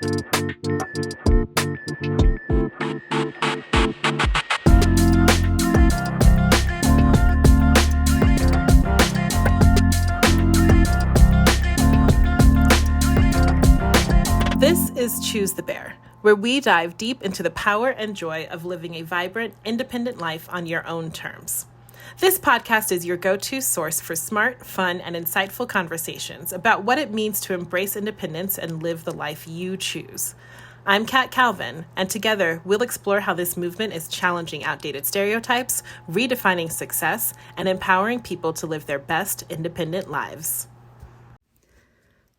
This is Choose the Bear, where we dive deep into the power and joy of living a vibrant, independent life on your own terms. This podcast is your go-to source for smart, fun, and insightful conversations about what it means to embrace independence and live the life you choose. I'm Kat Calvin, and together we'll explore how this movement is challenging outdated stereotypes, redefining success, and empowering people to live their best independent lives.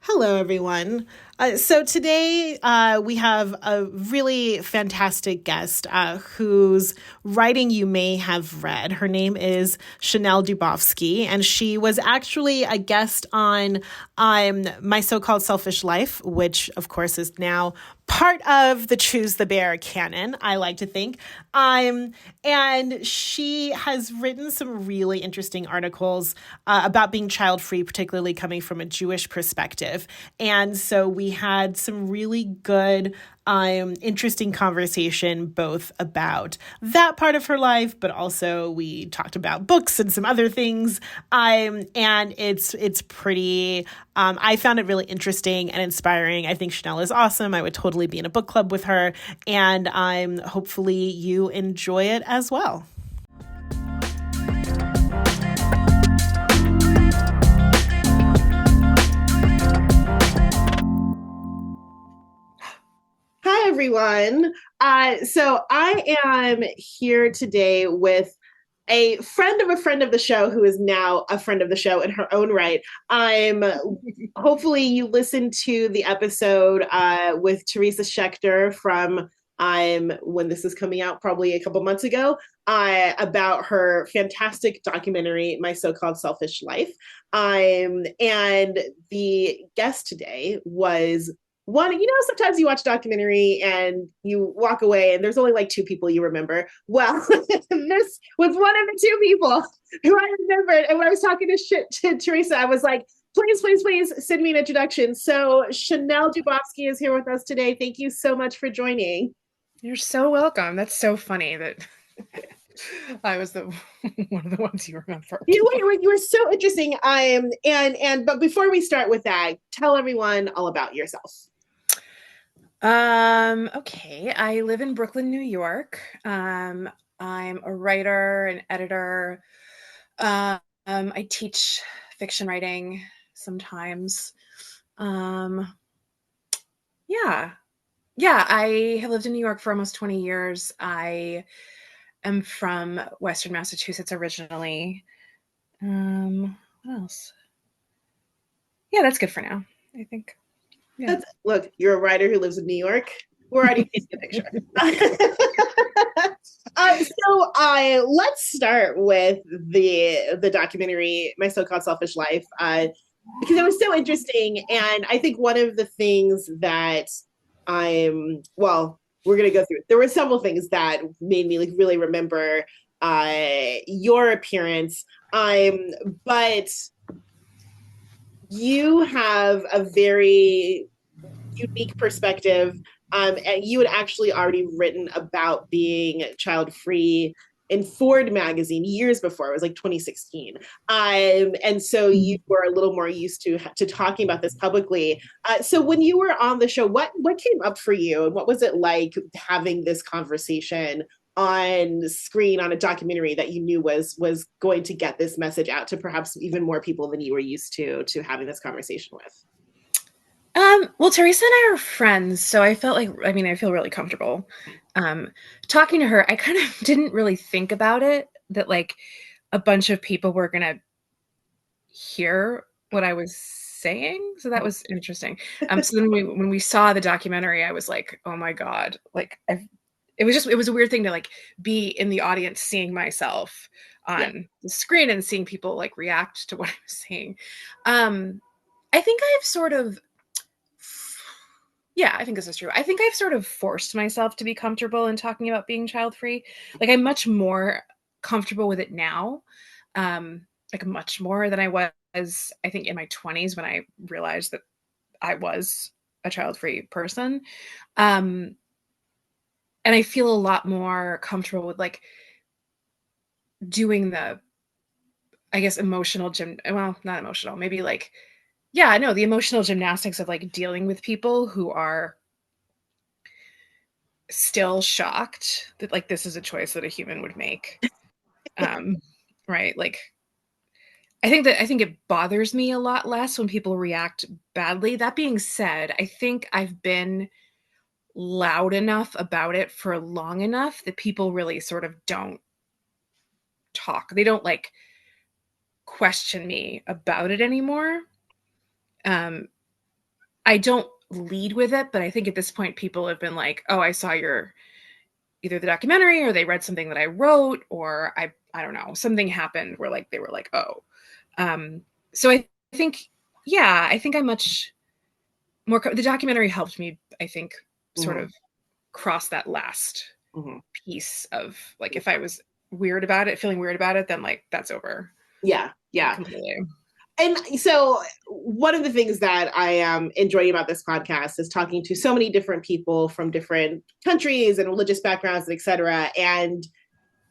Hello, everyone. So today we have a really fantastic guest whose writing you may have read. Her name is Chanel Dubofsky, and she was actually a guest on My So-Called Selfish Life, which, of course, is now part of the Choose the Bear canon, I like to think. And she has written some really interesting articles about being child-free, particularly coming from a Jewish perspective. And so we had some really good, interesting conversation, both about that part of her life, but also we talked about books and some other things. And it's pretty, I found it really interesting and inspiring. I think Chanel is awesome. I would totally be in a book club with her, and hopefully you enjoy it as well. Hi, everyone. So I am here today with a friend of the show who is now a friend of the show in her own right. Hopefully you listened to the episode with Teresa Schechter from when this is coming out, probably a couple months ago, about her fantastic documentary, My So-Called Selfish Life. And the guest today was one. Sometimes you watch a documentary and you walk away and there's only like two people you remember. Well, this was one of the two people who I remembered. And when I was talking to Teresa, I was like, please send me an introduction. So Chanel Dubofsky is here with us today. Thank you so much for joining. You're so welcome. That's so funny that I was one of the ones you remember. You were so interesting. But before we start with that, tell everyone all about yourself. Okay. I live in Brooklyn, New York. I'm a writer and editor. I teach fiction writing sometimes. Yeah, I have lived in New York for almost 20 years. I am from Western Massachusetts originally. What else? Yeah, that's good for now, I think. Yeah. Look, you're a writer who lives in New York. We're already painting a picture. Let's start with the documentary, My So-Called Selfish Life, because it was so interesting. And I think one of the things that we're going to go through. There were several things that made me really remember your appearance. But you have a very unique perspective. And you had actually already written about being child-free in Ford magazine years before. It was like 2016. And so you were a little more used to talking about this publicly. So when you were on the show, what came up for you? And what was it like having this conversation on screen on a documentary that you knew was going to get this message out to perhaps even more people than you were used to having this conversation with? Well, Teresa and I are friends, so I felt I feel really comfortable talking to her. I kind of didn't really think about it, that like a bunch of people were going to hear what I was saying. So that was interesting. So then when we saw the documentary, I was like, oh my God, like it was a weird thing to like be in the audience, seeing myself on the screen and seeing people like react to what I was saying. I think I've sort of, I think this is true. I think I've sort of forced myself to be comfortable in talking about being child-free. Like I'm much more comfortable with it now, like much more than I was, I think, in my 20s when I realized that I was a child-free person. And I feel a lot more comfortable with like doing the, I guess, well, not emotional, maybe like, yeah, no, the emotional gymnastics of like dealing with people who are still shocked that like this is a choice that a human would make. Um, right. Like I think it bothers me a lot less when people react badly. That being said, I think I've been loud enough about it for long enough that people really sort of don't talk. They don't like question me about it anymore. Um, I don't lead with it, but I think at this point people have been like, "Oh, I saw your either the documentary or they read something that I wrote or I don't know, something happened where like they were like, "Oh." Um, so I think yeah, I think I'm much more the documentary helped me, I think, sort Mhm. of cross that last Mhm. piece of like if I was weird about it, feeling weird about it, then like that's over Yeah, yeah. completely. And so one of the things that I am enjoying about this podcast is talking to so many different people from different countries and religious backgrounds, et cetera. And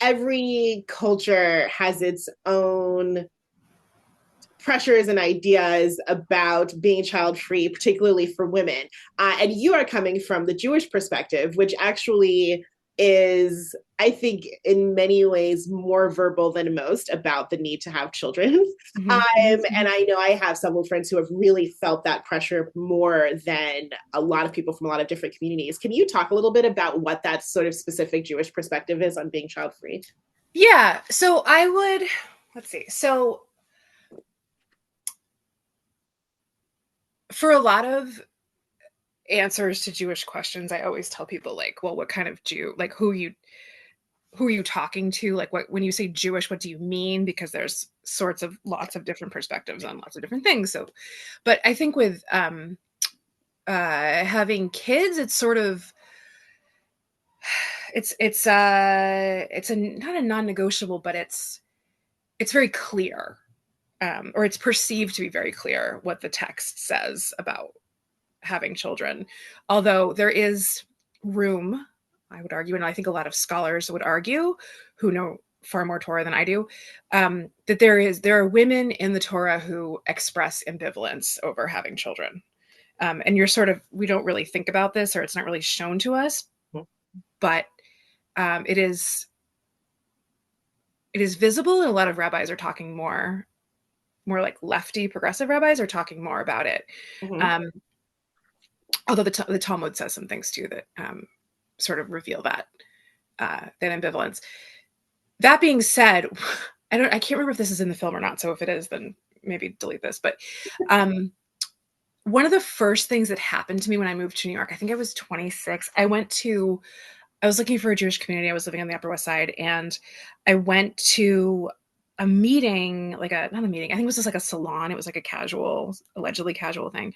every culture has its own pressures and ideas about being child free, particularly for women. And you are coming from the Jewish perspective, which actually is, I think, in many ways more verbal than most about the need to have children. Mm-hmm, mm-hmm. And I know I have several friends who have really felt that pressure more than a lot of people from a lot of different communities. Can you talk a little bit about what that sort of specific Jewish perspective is on being child free? Yeah. So I would, let's see. So for a lot of answers to Jewish questions, I always tell people like, well, what kind of Jew, like who are you talking to? Like what, when you say Jewish, what do you mean? Because there's sorts of lots of different perspectives on lots of different things. So, but I think with having kids, it's sort of, it's a not a non-negotiable, but it's very clear, or it's perceived to be very clear what the text says about having children. Although there is room, I would argue, and I think a lot of scholars would argue, who know far more Torah than I do, that there are women in the Torah who express ambivalence over having children. And you're sort of, we don't really think about this, or it's not really shown to us, but it is visible, and a lot of rabbis are talking more like lefty progressive rabbis are talking more about it. Mm-hmm. Although the Talmud says some things too that sort of reveal that ambivalence. That being said, I can't remember if this is in the film or not. So if it is, then maybe delete this. But one of the first things that happened to me when I moved to New York, I think I was 26. I was looking for a Jewish community. I was living on the Upper West Side, and I went to a meeting, like not a meeting. I think it was just like a salon. It was like a casual, allegedly casual thing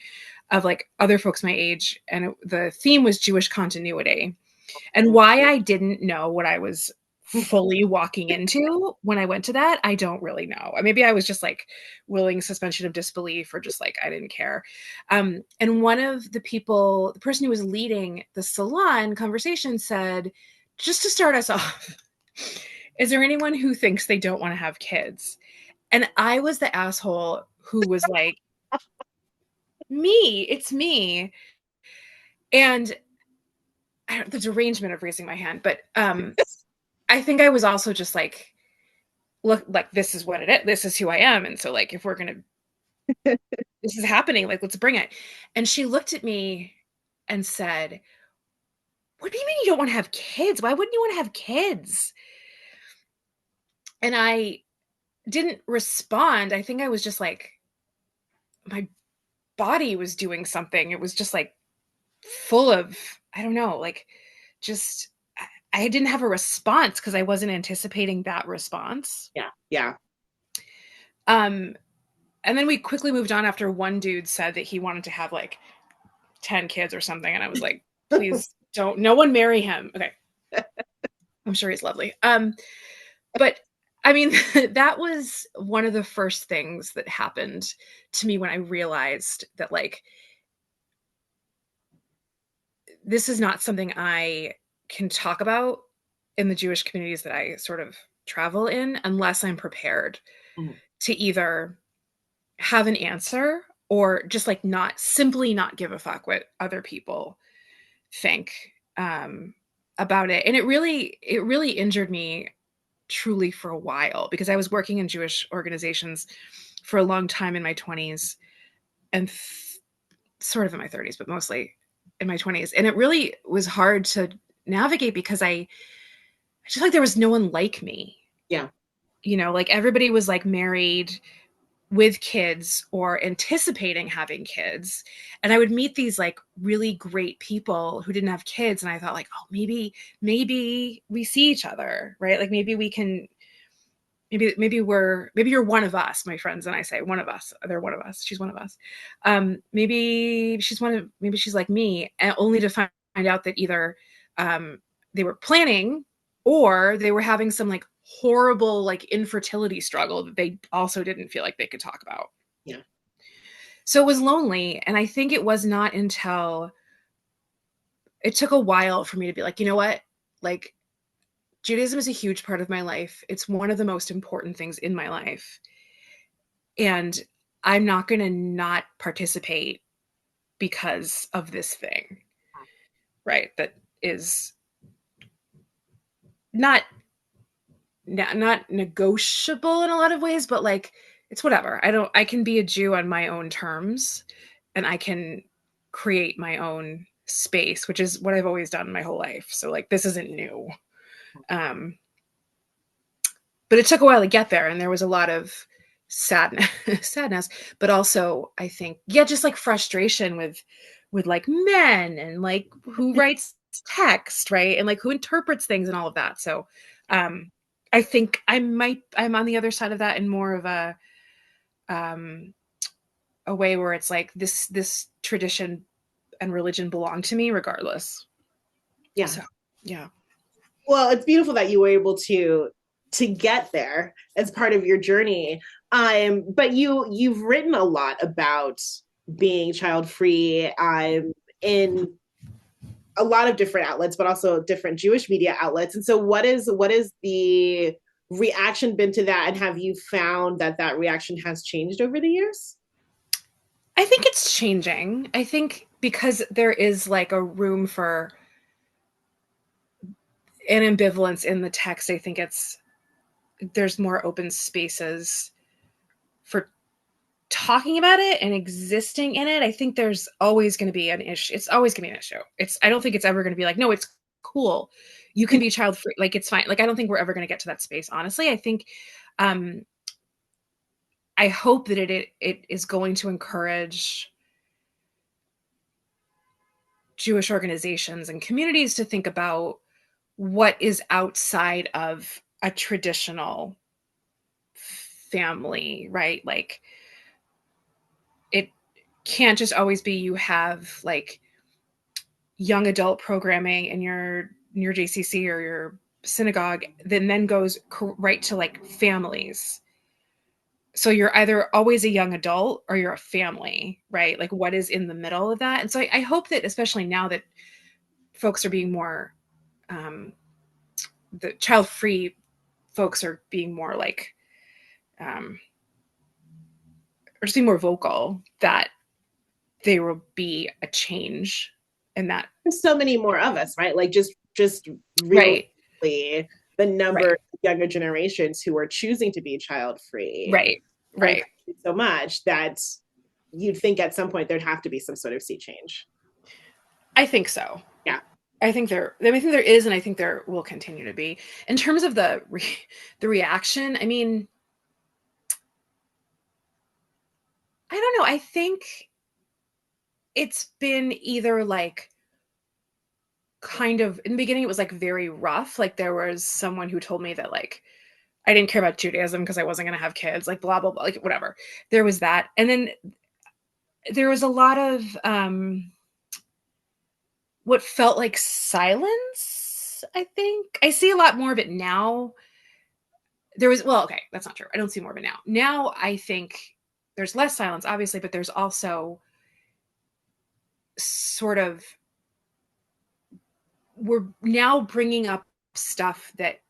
of like other folks my age. And the theme was Jewish continuity. And why I didn't know what I was fully walking into when I went to that, I don't really know. Maybe I was just like willing suspension of disbelief, or just like I didn't care. And one of the people, the person who was leading the salon conversation said, just to start us off, is there anyone who thinks they don't want to have kids? And I was the asshole who was like, me, it's me. And the derangement of raising my hand, but I think I was also just like, look, like this is what it is. This is who I am. And so like, if we're going to, this is happening, like, let's bring it. And she looked at me and said, what do you mean you don't want to have kids? Why wouldn't you want to have kids? And I didn't respond. I think I was just like, my body was doing something. It was just like full of, I don't know, like just, I didn't have a response because I wasn't anticipating that response. Yeah, yeah. And then we quickly moved on after one dude said that he wanted to have like 10 kids or something. And I was like, please don't, no one marry him. Okay. I'm sure he's lovely. But I mean, that was one of the first things that happened to me when I realized that like this is not something I can talk about in the Jewish communities that I sort of travel in unless I'm prepared to either have an answer or just like not give a fuck what other people think about it. And it really injured me truly for a while because I was working in Jewish organizations for a long time in my 20s and sort of in my 30s, but mostly in my 20s. And it really was hard to navigate because I just like there was no one like me. Yeah. You know, like everybody was like married with kids or anticipating having kids. And I would meet these like really great people who didn't have kids. And I thought like, oh, maybe we see each other, right? Like maybe we can, maybe you're one of us, my friends. And I say one of us, they're one of us. She's one of us. Maybe she's like me, and only to find out that either they were planning or they were having some like horrible like infertility struggle that they also didn't feel like they could talk about. Yeah. So it was lonely. And I think it was not until it took a while for me to be like, you know what? Like Judaism is a huge part of my life. It's one of the most important things in my life. And I'm not going to not participate because of this thing. Right? That is not negotiable in a lot of ways, but like it's whatever. I can be a Jew on my own terms and I can create my own space, which is what I've always done my whole life. So like this isn't new. But it took a while to get there and there was a lot of sadness, but also I think just like frustration with like men and like who writes text, right? And like who interprets things and all of that. So I think I'm on the other side of that in more of a way where it's like this tradition and religion belong to me regardless. Yeah. So, yeah. Well, it's beautiful that you were able to get there as part of your journey. But you've written a lot about being child free in a lot of different outlets, but also different Jewish media outlets. And so what is the reaction been to that? And have you found that reaction has changed over the years? I think it's changing. I think because there is like a room for an ambivalence in the text, I think there's more open spaces for talking about it and existing in it. I think there's always going to be an issue. It's always going to be an issue. I don't think it's ever going to be like, no, it's cool. You can be child free. Like, it's fine. Like, I don't think we're ever going to get to that space. Honestly, I think, I hope that it is going to encourage Jewish organizations and communities to think about what is outside of a traditional family, right? Like it can't just always be you have like young adult programming in your JCC or your synagogue, then goes right to like families. So you're either always a young adult or you're a family, right? Like what is in the middle of that? And so I hope that especially now that folks are being more, the child-free folks are being more like, or just being more vocal, that there will be a change in that. There's so many more of us, right? Like just right. The number of younger generations who are choosing to be child free. Right. So much that you'd think at some point there'd have to be some sort of sea change. I think so. Yeah. I think there is, and I think there will continue to be. In terms of the reaction, I mean, I don't know. I think it's been either like kind of in the beginning, it was like very rough. Like there was someone who told me that like I didn't care about Judaism because I wasn't going to have kids, like blah, blah, blah, like whatever. There was that. And then there was a lot of what felt like silence, I think. I see a lot more of it now. Okay, that's not true. I don't see more of it now. Now I think there's less silence, obviously, but there's also sort of we're now bringing up stuff that,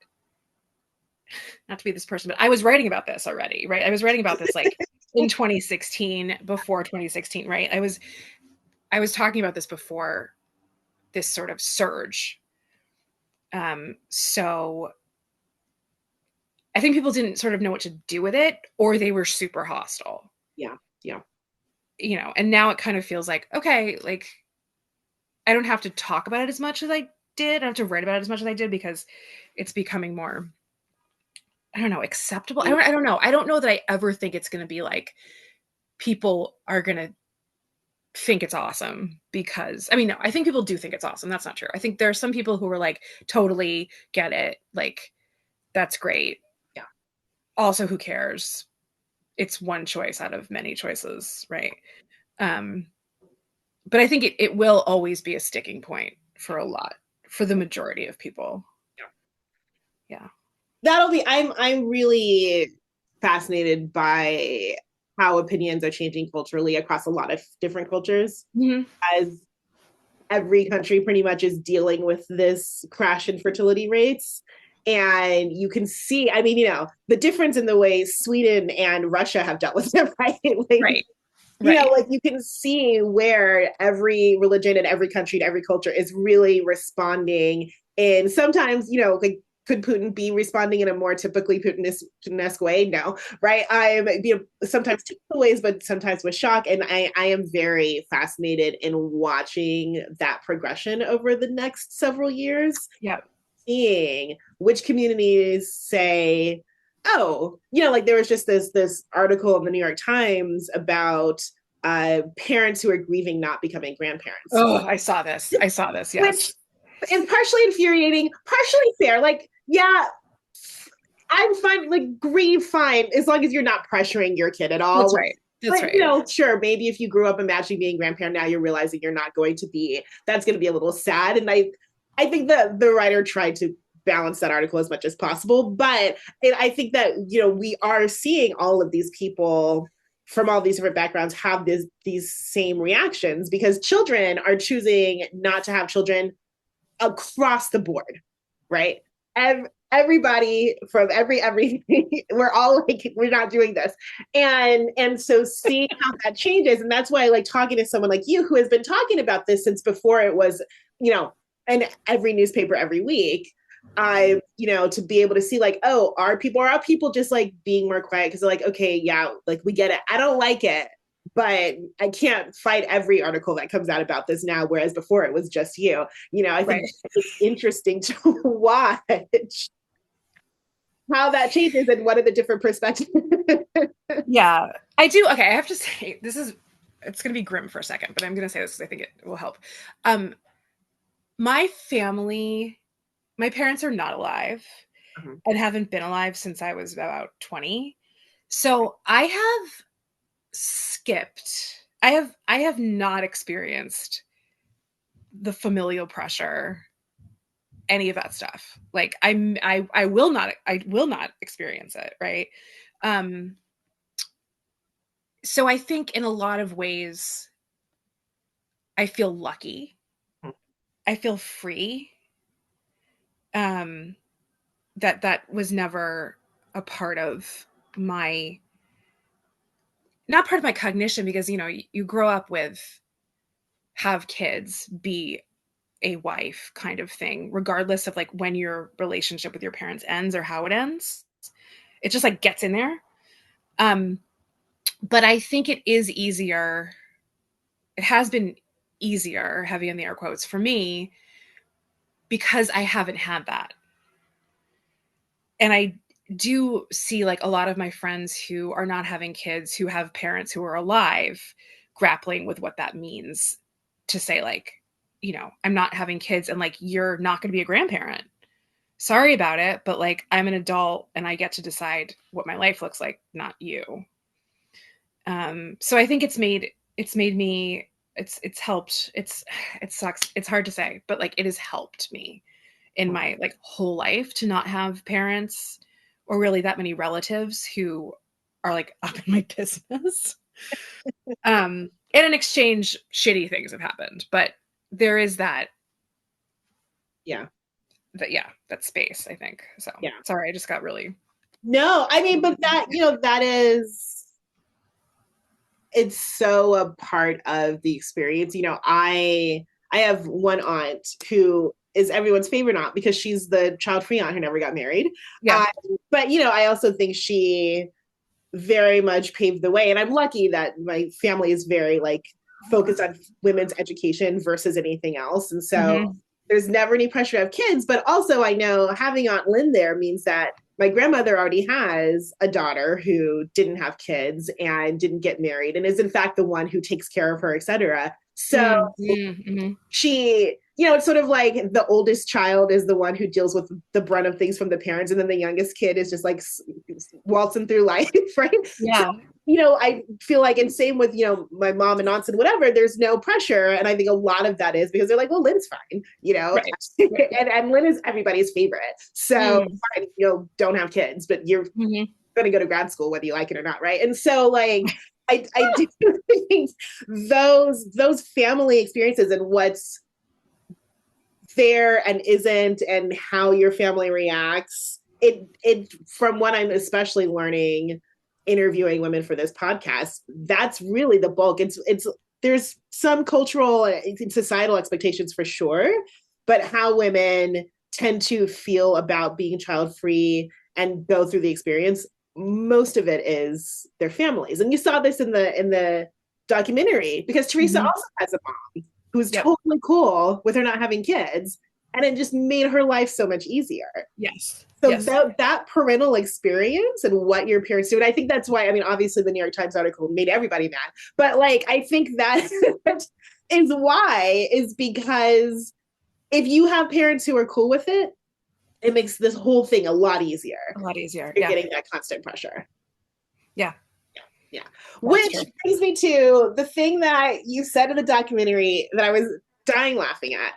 not to be this person, but I was writing about this already, right? I was writing about this like in 2016, before 2016, right? I was talking about this before this sort of surge. So I think people didn't sort of know what to do with it, or they were super hostile. Yeah. Yeah. You know, and now it kind of feels like, okay, like I don't have to talk about it as much as I did. I don't have to write about it as much as I did, because it's becoming more, I don't know, acceptable. I don't know. I don't know that I ever think it's going to be like people are going to think it's awesome, because I mean, no, I think people do think it's awesome. That's not true. I think there are some people who are like, totally get it. Like, that's great. Yeah. Also, who cares? It's one choice out of many choices, right? But I think it will always be a sticking point for the majority of people. Yeah. That'll be, I'm really fascinated by how opinions are changing culturally across a lot of different cultures, as every country pretty much is dealing with this crash in fertility rates. And you can see, I mean, the difference in the way Sweden and Russia have dealt with it, right? Like, right. Like you can see where every religion and every country and every culture is really responding. And sometimes, like, could Putin be responding in a more typically Putin-esque way? No, right? I'm sometimes typical ways, but sometimes with shock. And I am very fascinated in watching that progression over the next several years. Yeah. Seeing which communities say, oh, like there was just this article in the New York Times about parents who are grieving not becoming grandparents. Oh, I saw this. Yes. Which is partially infuriating, partially fair. Like, yeah, I'm fine. Like, grieve fine as long as you're not pressuring your kid at all. That's right. That's right. Sure, maybe if you grew up imagining being a grandparent, now you're realizing you're not going to be. That's going to be a little sad. And I think that the writer tried to balance that article as much as possible. But I think that, we are seeing all of these people from all these different backgrounds have these same reactions, because children are choosing not to have children across the board, right? Everybody from everything, we're all like, we're not doing this. And so seeing how that changes, and that's why I like talking to someone like you who has been talking about this since before it was, in every newspaper every week. To be able to see like, oh, are people just like being more quiet because they're like, okay, yeah, like we get it. I don't like it, but I can't fight every article that comes out about this now, whereas before it was just you. I think it's interesting to watch how that changes and what are the different perspectives. Yeah, I do. Okay, I have to say, it's going to be grim for a second, but I'm going to say this because I think it will help. My family, my parents are not alive and haven't been alive since I was about 20. So I have skipped. I have not experienced the familial pressure, any of that stuff. Like I will not experience it, right? So I think in a lot of ways I feel lucky. I feel free. That was never a part of my, not part of my cognition, because you grow up with have kids, be a wife kind of thing, regardless of like when your relationship with your parents ends or how it ends. It just like gets in there. But I think it is easier. It has been easier, heavy in the air quotes, for me, because I haven't had that. And I do see like a lot of my friends who are not having kids, who have parents who are alive, grappling with what that means to say like, I'm not having kids and like, you're not going to be a grandparent. Sorry about it, but like, I'm an adult and I get to decide what my life looks like, not you. So I think it's made me, it's helped. It sucks. It's hard to say, but like, it has helped me in my like whole life to not have parents or really that many relatives who are like up in my business. And in exchange, shitty things have happened, but there is that Yeah. That space, I think. So Yeah. sorry, I just got really. No, I mean, but that, that is, it's so a part of the experience. I have one aunt who is everyone's favorite aunt because she's the child-free aunt who never got married. Yeah. But I also think she very much paved the way, and I'm lucky that my family is very like focused on women's education versus anything else, and so there's never any pressure to have kids. But also, I know having Aunt Lynn there means that my grandmother already has a daughter who didn't have kids and didn't get married and is in fact the one who takes care of her, etc. So she, it's sort of like the oldest child is the one who deals with the brunt of things from the parents, and then the youngest kid is just like waltzing through life, right? Yeah. So, I feel like, and same with, my mom and aunts and whatever, there's no pressure. And I think a lot of that is because they're like, well, Lynn's fine, Right. and Lynn is everybody's favorite. So fine, don't have kids, but you're going to go to grad school, whether you like it or not. Right. And so like, I do think those family experiences and what's there and isn't and how your family reacts, it from what I'm especially learning interviewing women for this podcast, that's really the bulk. It's there's some cultural and societal expectations for sure, but how women tend to feel about being child free and go through the experience, most of it is their families. And you saw this in the documentary because Teresa also has a mom who's totally cool with her not having kids, and it just made her life so much easier. Yes. So that parental experience and what your parents do, and I think that's why, I mean, obviously the New York Times article made everybody mad, but like, I think that is because if you have parents who are cool with it, it makes this whole thing a lot easier. You're getting that constant pressure. Yeah. Which brings me to the thing that you said in the documentary that I was dying laughing at,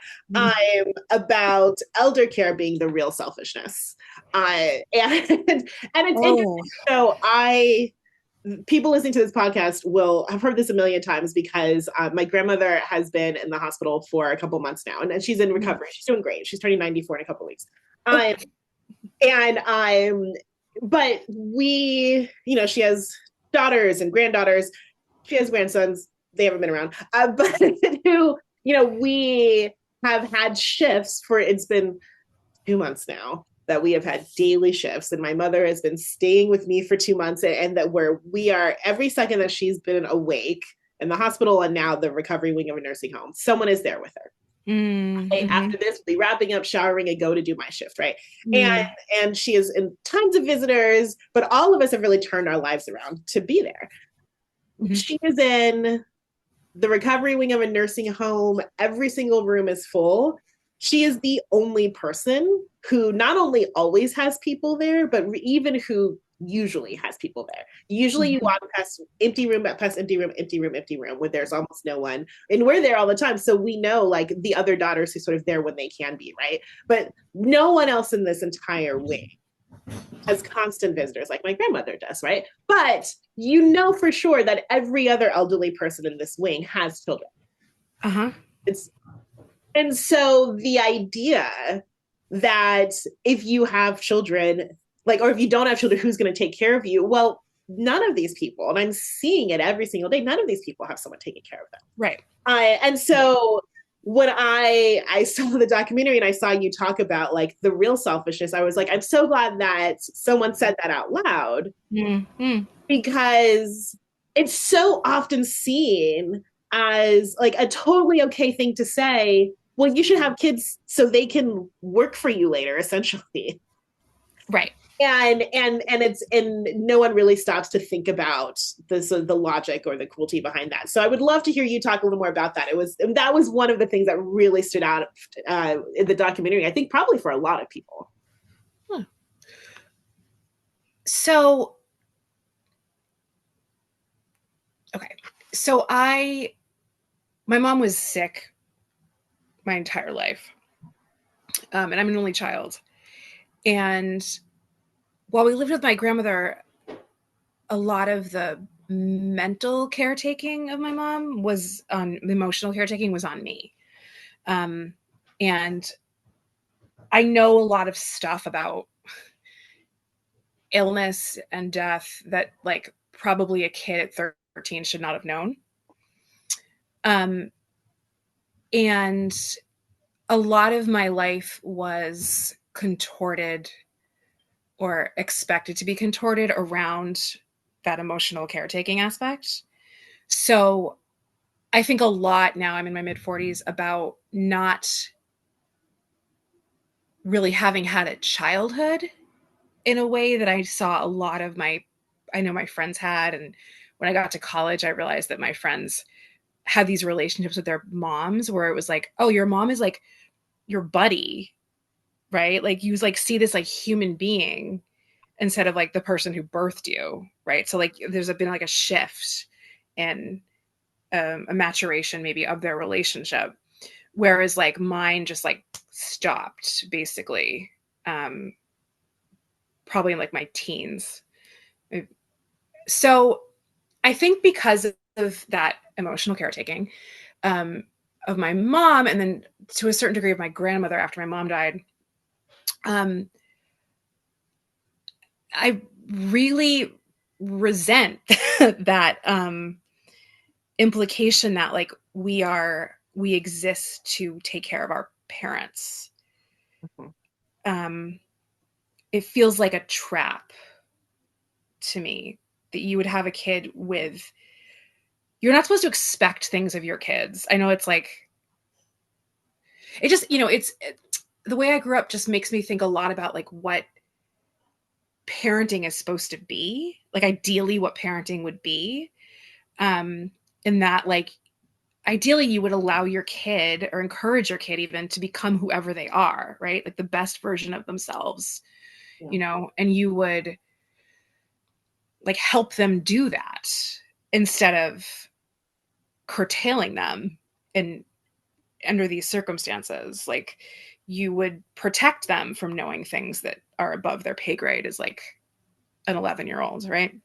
about elder care being the real selfishness. And it's interesting. So people listening to this podcast will have heard this a million times because my grandmother has been in the hospital for a couple months now, and she's in recovery. She's doing great. She's turning 94 in a couple weeks. But we, she has daughters and granddaughters. She has grandsons. They haven't been around. But who, we have had shifts for, it's been 2 months now that we have had daily shifts. And my mother has been staying with me for 2 months, and that where we are every second that she's been awake in the hospital and now the recovery wing of a nursing home, someone is there with her. After this, we'll be wrapping up, showering, and go to do my shift, right? And she is in tons of visitors, but all of us have really turned our lives around to be there. She is in the recovery wing of a nursing home. Every single room is full. She is the only person who not only always has people there, but even who usually has people there. Usually you walk past empty room, where there's almost no one. And we're there all the time. So we know like the other daughters who sort of there when they can be, right? But no one else in this entire wing has constant visitors like my grandmother does, right? But for sure that every other elderly person in this wing has children. And so the idea that if you have children, or if you don't have children, who's going to take care of you? Well, none of these people, and I'm seeing it every single day, none of these people have someone taking care of them. Right. And so when I saw the documentary and I saw you talk about like the real selfishness, I was like, I'm so glad that someone said that out loud, because it's so often seen as like a totally okay thing to say. Well, you should have kids so they can work for you later, essentially. Right. And no one really stops to think about the logic or the cruelty behind that. So I would love to hear you talk a little more about that. That was one of the things that really stood out in the documentary, I think probably for a lot of people. So, okay. So my mom was sick my entire life. And I'm an only child. And while we lived with my grandmother, a lot of the mental caretaking of my mom emotional caretaking was on me. And I know a lot of stuff about illness and death that like probably a kid at 13 should not have known. And a lot of my life was contorted or expected to be contorted around that emotional caretaking aspect. So I think a lot now, I'm in my mid 40s, about not really having had a childhood in a way that I saw a lot of I know my friends had. And when I got to college, I realized that my friends had these relationships with their moms where it was like, oh, your mom is like your buddy, right? Like you like see this like human being instead of like the person who birthed you, right? So like there's been like a shift in a maturation maybe of their relationship, whereas like mine just like stopped basically, probably in like my teens. So I think because of that emotional caretaking, of my mom, and then to a certain degree of my grandmother after my mom died, I really resent that implication that like we exist to take care of our parents. It feels like a trap to me that you would have a kid with. You're not supposed to expect things of your kids. I know it's like, it just, the way I grew up just makes me think a lot about like what parenting is supposed to be, like ideally what parenting would be. In that like, ideally you would allow your kid or encourage your kid even to become whoever they are, right? Like the best version of themselves, and you would like help them do that instead of curtailing them and under these circumstances. Like you would protect them from knowing things that are above their pay grade as like an 11-year-old, right?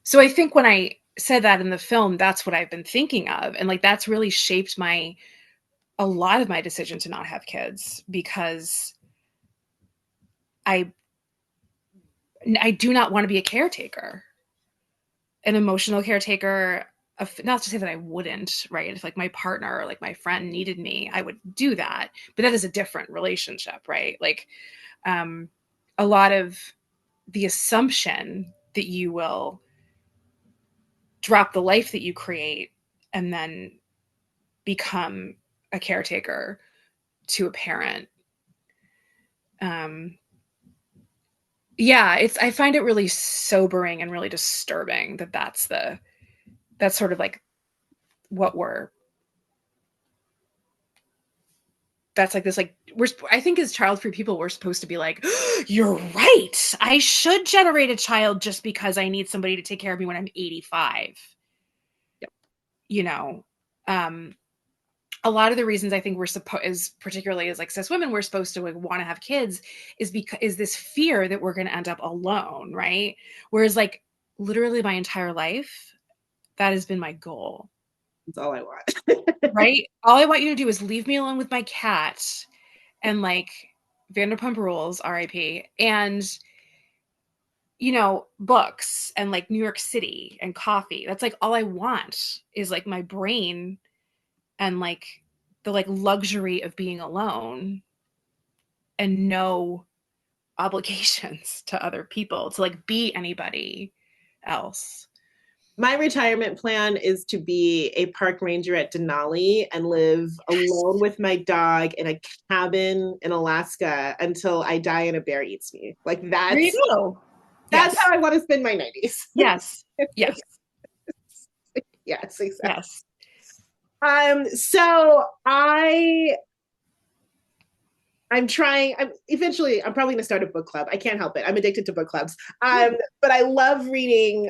So I think when I said that in the film, that's what I've been thinking of. And like that's really shaped a lot of my decision to not have kids, because I do not want to be a caretaker, an emotional caretaker. Not to say that I wouldn't, right? If like my partner or like my friend needed me, I would do that. But that is a different relationship, right? Like a lot of the assumption that you will drop the life that you create and then become a caretaker to a parent. Yeah, I find it really sobering and really disturbing that that's sort of like what that's like this, like I think as child-free people, we're supposed to be like, you're right, I should generate a child just because I need somebody to take care of me when I'm 85. Yep. A lot of the reasons I think we're supposed, particularly as like cis women, we're supposed to like, want to have kids is this fear that we're going to end up alone, right? Whereas like literally my entire life, that has been my goal. That's all I want. Right? All I want you to do is leave me alone with my cat and like Vanderpump Rules, RIP, and books and like New York City and coffee. That's like all I want is like my brain and like the like luxury of being alone and no obligations to other people to like be anybody else. My retirement plan is to be a park ranger at Denali and live alone with my dog in a cabin in Alaska until I die and a bear eats me. Like that's, there you go. That's how I want to spend my 90s. Yes. Yes. Yes, exactly. Yes. So I'm trying. Eventually, I'm probably going to start a book club. I can't help it. I'm addicted to book clubs. But I love reading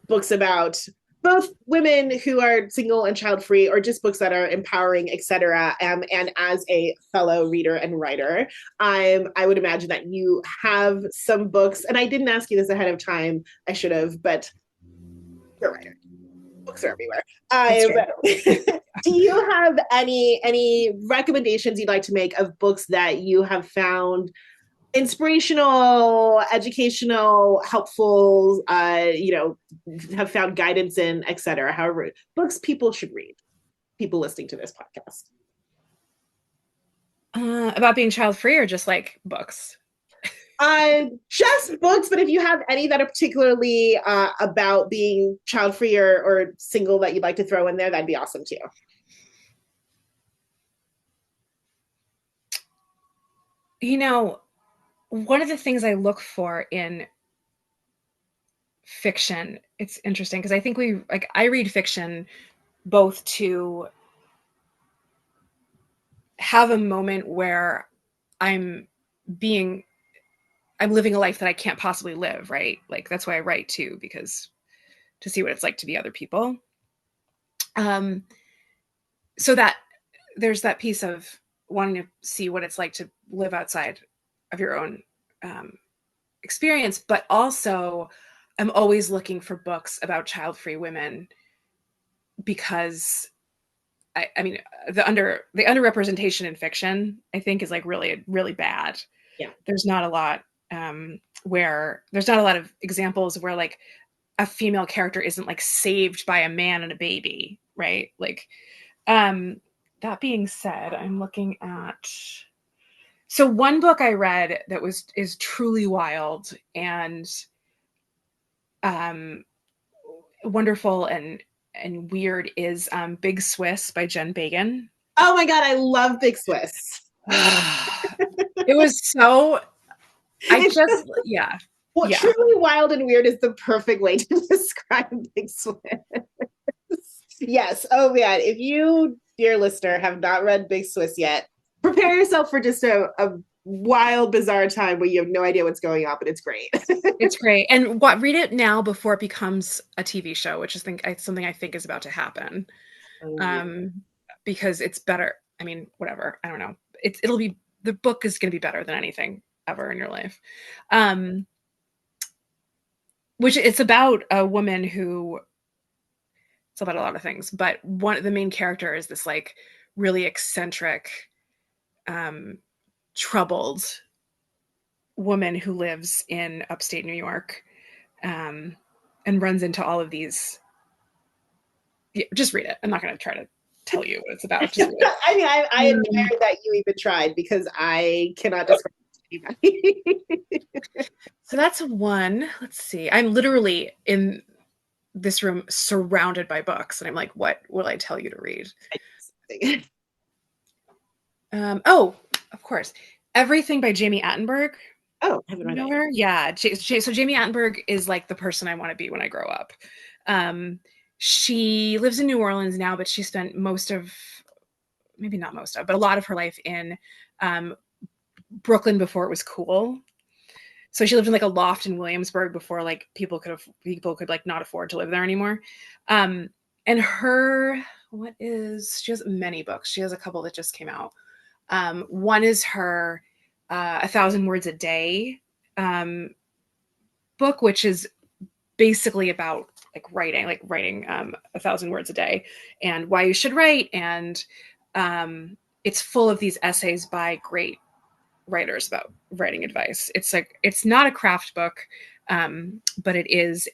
books about both women who are single and child-free, or just books that are empowering, etc. And as a fellow reader and writer, I would imagine that you have some books. And I didn't ask you this ahead of time. I should have, but you're a writer. Books are everywhere. Do you have any recommendations you'd like to make of books that you have found inspirational, educational, helpful, have found guidance in, etc.? However, books people should read, people listening to this podcast. About being child free or just like books? Just books, but if you have any that are particularly about being child free or single that you'd like to throw in there, that'd be awesome too. You know, one of the things I look for in fiction, it's interesting because I think I read fiction both to have a moment where I'm living a life that I can't possibly live, right? Like that's why I write too, because to see what it's like to be other people. So that there's that piece of wanting to see what it's like to live outside of your own experience, but also I'm always looking for books about child-free women because I mean the underrepresentation in fiction I think is like really really bad. Yeah, there's not a lot where there's not a lot of examples where like a female character isn't like saved by a man and a baby, right? Like that being said, I'm looking at so one book I read that is truly wild and wonderful and weird is Big Swiss by Jen Bagan. Oh my God, I love Big Swiss. It was so yeah. Well, yeah. Truly wild and weird is the perfect way to describe Big Swiss. Yes. Oh man, if you, dear listener, have not read Big Swiss yet, prepare yourself for just a wild, bizarre time where you have no idea what's going on, but it's great. It's great. And read it now before it becomes a TV show, which is something I think is about to happen. Because it's better. I mean, whatever. I don't know. The book is going to be better than anything ever in your life. Which it's about a woman who, it's about a lot of things, but the main character is this like really eccentric, troubled woman who lives in upstate New York, and runs into all of these. Yeah, just read it. I'm not going to try to tell you what it's about. Just read it. I mean, I admire that you even tried because I cannot describe it to anybody. So that's one. Let's see. I'm literally in this room surrounded by books, and I'm like, what will I tell you to read? Oh, of course. Everything by Jamie Attenberg. Oh, I haven't read it. Her? Yeah. So Jamie Attenberg is like the person I want to be when I grow up. She lives in New Orleans now, but she spent maybe not most of, but a lot of her life in Brooklyn before it was cool. So she lived in like a loft in Williamsburg before like people could like not afford to live there anymore. And she has many books. She has a couple that just came out. One is her 1,000 Words a Day book, which is basically about writing 1,000 words a day and why you should write. And it's full of these essays by great writers about writing advice. It's not a craft book, but it's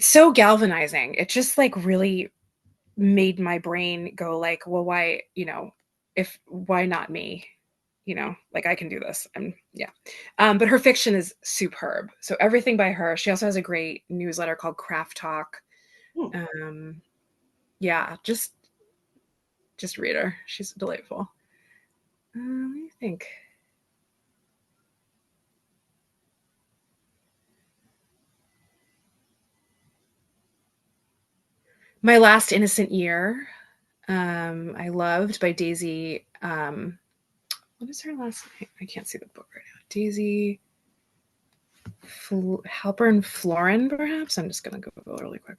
so galvanizing. It just like really made my brain go like, well, why not me? Like I can do this. But her fiction is superb. So everything by her. She also has a great newsletter called Craft Talk. Just read her. She's delightful. Let me think. My Last Innocent Year. I loved by Daisy. What is her last name? I can't see the book right now. Daisy Halpern Florin, perhaps? I'm just going to go really quick.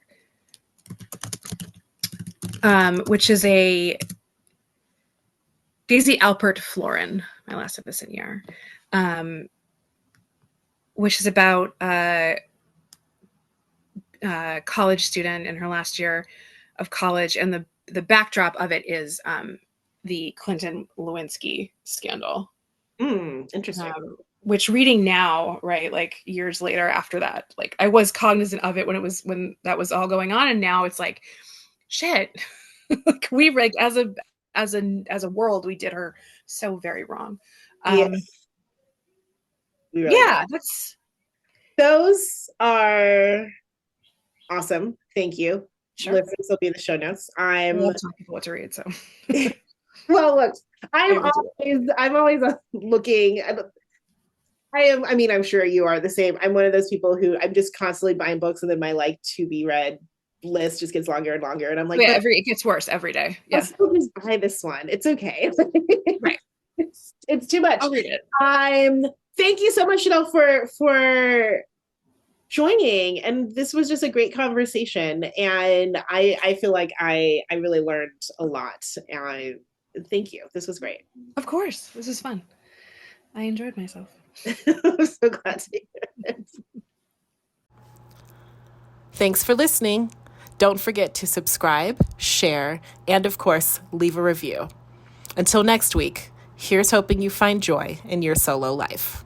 Which is a Daisy Alpert Florin, My Last Innocent Year, which is about college student in her last year of college, and the backdrop of it is the Clinton Lewinsky scandal. Interesting. Which reading now, right, like years later after that, like I was cognizant of it when that was all going on, and now it's like, shit, like we like as a world, we did her so very wrong. Yes. Really those are awesome. Thank you. Sure. Links will be in the show notes. I love telling people what to read. So, well, look, I'm always looking. I'm sure you are the same. I'm one of those people who I'm just constantly buying books, and then my like to be read list just gets longer and longer, and I'm like, it gets worse every day. Yeah, I'll still just buy this one. It's okay. Right. It's too much. I'll read it. Thank you so much, Chanel, for joining, and this was just a great conversation, and I feel like I really learned a lot. Thank you. This was great. Of course, this was fun. I enjoyed myself. I'm so glad to hear it. Thanks for listening. Don't forget to subscribe, share, and of course, leave a review. Until next week, here's hoping you find joy in your solo life.